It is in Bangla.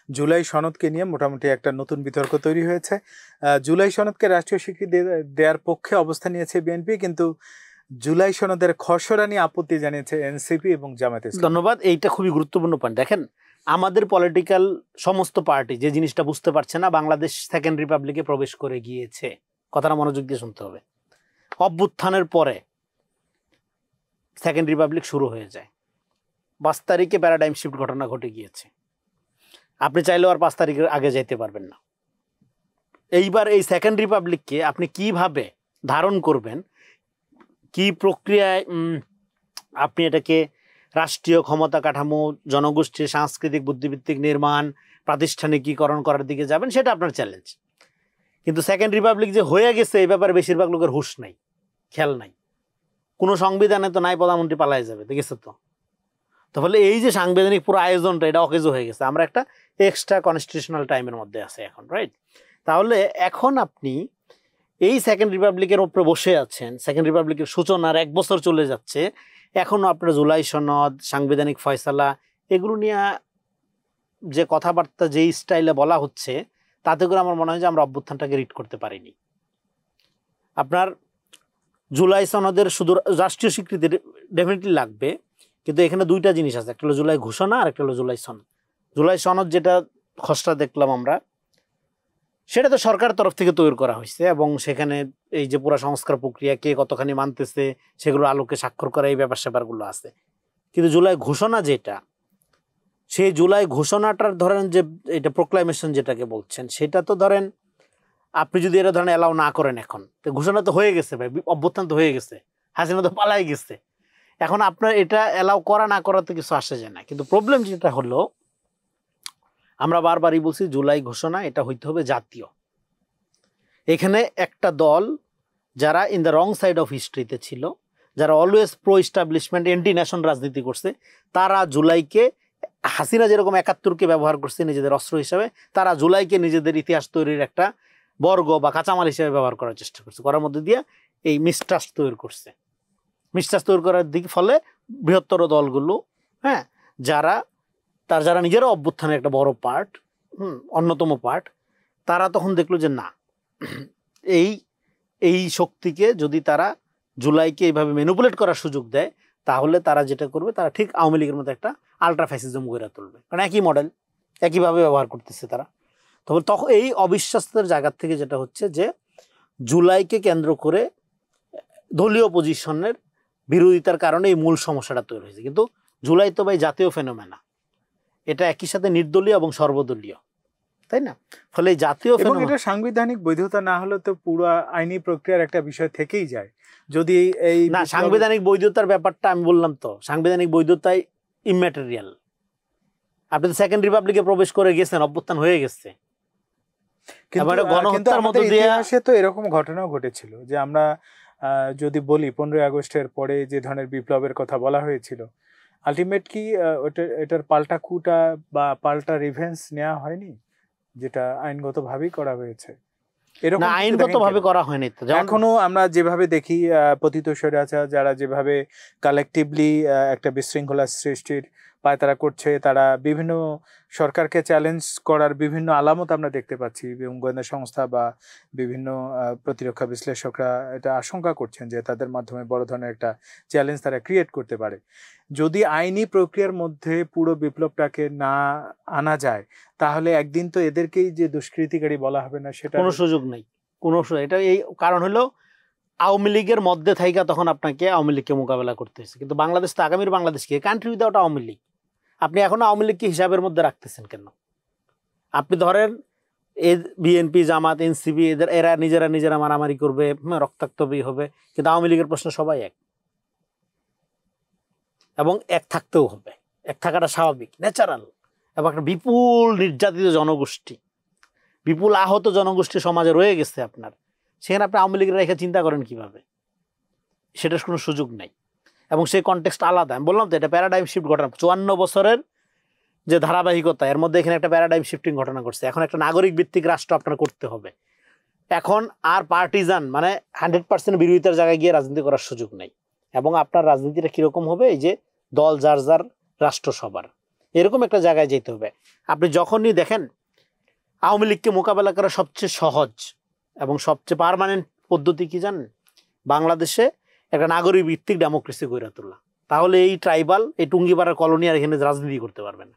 জুলাই সনদকে নিয়ে মোটামুটি একটা নতুন বিতর্ক তৈরি হয়েছে। জুলাই সনদকে রাষ্ট্রীয় স্বীকৃতি দেওয়ার পক্ষে অবস্থান নিয়েছে বিএনপি, কিন্তু জুলাই সনদের খসড়া নিয়ে আপত্তি জানিয়েছে এনসিপি এবং জামায়াতে ইসলামী। ধন্যবাদ। এইটা খুবই গুরুত্বপূর্ণ পয়েন্ট। দেখেন, আমাদের পলিটিক্যাল সমস্ত পার্টি যে জিনিসটা বুঝতে পারছে না, বাংলাদেশ সেকেন্ড রিপাবলিকে প্রবেশ করে গিয়েছে। কথাটা মনোযোগ দিয়ে শুনতে হবে। অভ্যুত্থানের পরে সেকেন্ড রিপাবলিক শুরু হয়ে যায়। 5 তারিখে প্যারাডাইম শিফট ঘটনা ঘটে গিয়েছে। আপনি চাইলেও আর 5 তারিখের আগে যাইতে পারবেন না। এইবার এই সেকেন্ড রিপাবলিককে আপনি কিভাবে ধারণ করবেন, কি প্রক্রিয়ায় আপনি এটাকে রাষ্ট্রীয় ক্ষমতা কাঠামো, জনগোষ্ঠীর সাংস্কৃতিক বুদ্ধিভিত্তিক নির্মাণ, প্রাতিষ্ঠানিকীকরণ করার দিকে যাবেন, সেটা আপনার চ্যালেঞ্জ। কিন্তু সেকেন্ড রিপাবলিক যে হয়ে গেছে এই ব্যাপারে বেশিরভাগ লোকের হুঁশ নাই, খেয়াল নাই। কোনো সংবিধানে তো নাই প্রধানমন্ত্রী পালাই যাবে, দেখেছো তো। তাহলে এই যে সাংবিধানিক পুরো আয়োজনটা, এটা অকেজো হয়ে গেছে। আমরা একটা এক্সট্রা কনস্টিটিউশনাল টাইমের মধ্যে আছে এখন, রাইট? তাহলে এখন আপনি এই সেকেন্ড রিপাবলিকের উপরে বসে আছেন। সেকেন্ড রিপাবলিকের সূচনার 1 বছর চলে যাচ্ছে, এখনও আপনার জুলাই সনদ, সাংবিধানিক ফয়সালা, এগুলো নিয়ে যে কথাবার্তা যেই স্টাইলে বলা হচ্ছে, তাতে করে আমার মনে হয় যে আমরা অভ্যুত্থানটাকে রিড করতে পারিনি। আপনার জুলাই সনদের শুধু রাষ্ট্রীয় স্বীকৃতি ডেফিনেটলি লাগবে, কিন্তু এখানে 2টা জিনিস আছে, একটা হলো জুলাই ঘোষণা আর একটা হলো জুলাই সনদ। জুলাই সনদ যেটা খসড়া দেখলাম আমরা, সেটা তো সরকারের তরফ থেকে তৈরি করা হয়েছে, এবং সেখানে এই যে পুরো সংস্কার প্রক্রিয়া কে কতখানি মানতেছে সেগুলো আলোকে স্বাক্ষর করা, এই ব্যাপারগুলো আছে। কিন্তু জুলাই ঘোষণা যেটা, সেই জুলাই ঘোষণাটার ধরেন যে এটা প্রোক্লামেশন যেটাকে বলছেন, সেটা তো ধরেন আপনি যদি এটা ধরেন অ্যালাউ না করেন, এখন তো ঘোষণা তো হয়ে গেছে ভাই, অভ্যুত্থান তো হয়ে গেছে, হাসিনা তো পালাই গেছে। এখন আপনার এটা অ্যালাউ করা না করাতে কিছু আসে যায় না। কিন্তু প্রবলেম যেটা হলো, আমরা বারবারই বলছি জুলাই ঘোষণা এটা হইতে হবে জাতীয়। এখানে একটা দল যারা in the wrong side of হিস্ট্রিতে ছিল, যারা always pro establishment anti nation রাজনীতি করছে, তারা জুলাইকে, হাসিনা যেরকম 71কে ব্যবহার করছে নিজেদের অস্ত্র হিসাবে, তারা জুলাইকে নিজেদের ইতিহাস তৈরির একটা বর্গ বা কাঁচামাল হিসেবে ব্যবহার করার চেষ্টা করছে, করার মধ্যে দিয়ে এই মিসট্রাস্ট তৈরি করছে। মিসট্রাস্ট তৈরি করার দিকে ফলে বৃহত্তর দলগুলো, হ্যাঁ, যারা নিজেরা অভ্যুত্থানের একটা বড় পার্ট, অন্যতম পার্ট, তারা তখন দেখলো যে না, এই শক্তিকে যদি তারা জুলাইকে এইভাবে ম্যানিপুলেট করার সুযোগ দেয়, তাহলে তারা যেটা করবে, তারা ঠিক আওয়ামী লীগের মতো একটা আলট্রা ফ্যাসিজম গড়ে তুলবে। কারণ একই মডেল, একইভাবে ব্যবহার করতেছে তারা। তখন এই অবিশ্বাসের জায়গা থেকে যেটা হচ্ছে যে জুলাইকে কেন্দ্র করে দলীয় পজিশনের বিরোধিতার কারণে এই মূল সমস্যাটা তৈরি হয়েছে। কিন্তু জুলাই তো ভাই জাতীয় ফেনোমেনা, এটা একই সাথে নির্দলীয় এবং সর্বদলীয়, তাই না? ফলে এই জাতীয় এবং এটা সাংবিধানিক বৈধতা না হলে তো পুরো আইনি প্রক্রিয়ার একটা বিষয় থেকেই যায়। যদি এই না, সাংবিধানিক বৈধতার ব্যাপারটা আমি বললাম তো, সাংবিধানিক বৈধতাই ইম্যাটেরিয়াল। আপনি তো সেকেন্ড রিপাবলিকে প্রবেশ করে গেছেন, অভ্যুত্থান হয়ে গেছে। কিন্তু আমাদের ইতিহাসে তো এরকম ঘটনাও ঘটেছিল যে আমরা যদি বলি 15ই আগস্টের পরে যে ধরনের বিপ্লবের কথা বলা হয়েছিল, আলটিমেট কি এটার পাল্টা কুটা বা পাল্টা রিভেন্স নেওয়া হয়নি, যেটা আইনগতভাবেই করা হয়েছে? এরকম আইনগতভাবে করা হয়নি। এখনো আমরা যেভাবে দেখি পতিত স্বৈরাচার যারা যেভাবে কালেকটিভলি একটা বিশৃঙ্খলা সৃষ্টির পায়তারা করছে, তারা বিভিন্ন সরকারকে চ্যালেঞ্জ করার বিভিন্ন আলামত আমরা দেখতে পাচ্ছি, এবং গোয়েন্দা সংস্থা বা বিভিন্ন প্রতিরক্ষা বিশ্লেষকরা এটা আশঙ্কা করছেন যে তাদের মাধ্যমে বড় ধরনের একটা চ্যালেঞ্জ তারা ক্রিয়েট করতে পারে। যদি আইনি প্রক্রিয়ার মধ্যে পুরো বিপ্লবটাকে না আনা যায়, তাহলে একদিন তো এদেরকেই যে দুষ্কৃতিকারী বলা হবে না, সেটা কোনো সুযোগ নেই। এটা এই কারণ হলো আওয়ামী লীগের মধ্যে থাইকা তখন আপনাকে আওয়ামী লীগকে মোকাবেলা করতে হয়েছে। কিন্তু বাংলাদেশ তো আগামীর বাংলাদেশ কি, কান্ট্রি উইদাউট আওয়ামী লীগ। আপনি এখনো আওয়ামী লীগকে হিসাবের মধ্যে রাখতেছেন কেন? আপনি ধরেন বিএনপি, জামাত, এনসিপি, এরা নিজেরা মারামারি করবে, রক্তাক্ত হবে, কিন্তু আওয়ামী লীগের প্রশ্ন সবাই এক, এবং এক থাকতেও হবে। এক থাকাটা স্বাভাবিক, ন্যাচারাল। এবং একটা বিপুল নির্যাতিত জনগোষ্ঠী, বিপুল আহত জনগোষ্ঠী সমাজে রয়ে গেছে আপনার, সেখানে আপনি আওয়ামী লীগের রেখে চিন্তা করেন কিভাবে? সেটার কোনো সুযোগ নাই। এবং সেই কনটেক্সট আলাদা। আমি বললাম তো, এটা প্যারাডাইম শিফট ঘটনা। 54 বছরের যে ধারাবাহিকতা, এর মধ্যে এখানে একটা প্যারাডাইম শিফটিং ঘটনা ঘটছে। এখন একটা নাগরিক ভিত্তিক রাষ্ট্র আপনার করতে হবে। এখন আর পার্টিজান মানে 100% বিরোধিতার জায়গায় গিয়ে রাজনীতি করার সুযোগ নেই। এবং আপনার রাজনীতিটা কিরকম হবে, এই যে দল যার রাষ্ট্র সবার, এরকম একটা জায়গায় যেতে হবে। আপনি যখনই দেখেন আওয়ামী লীগকে মোকাবেলা করা সবচেয়ে সহজ এবং সবচেয়ে পার্মানেন্ট পদ্ধতি কি জানেন? বাংলাদেশে একটা নাগরিক ভিত্তিক ডেমোক্রেসি গড়ে তোলা। তাহলে এই ট্রাইবাল, এই টুঙ্গিপাড়ার কলোনি আর এখানে রাজনীতি করতে পারবে না।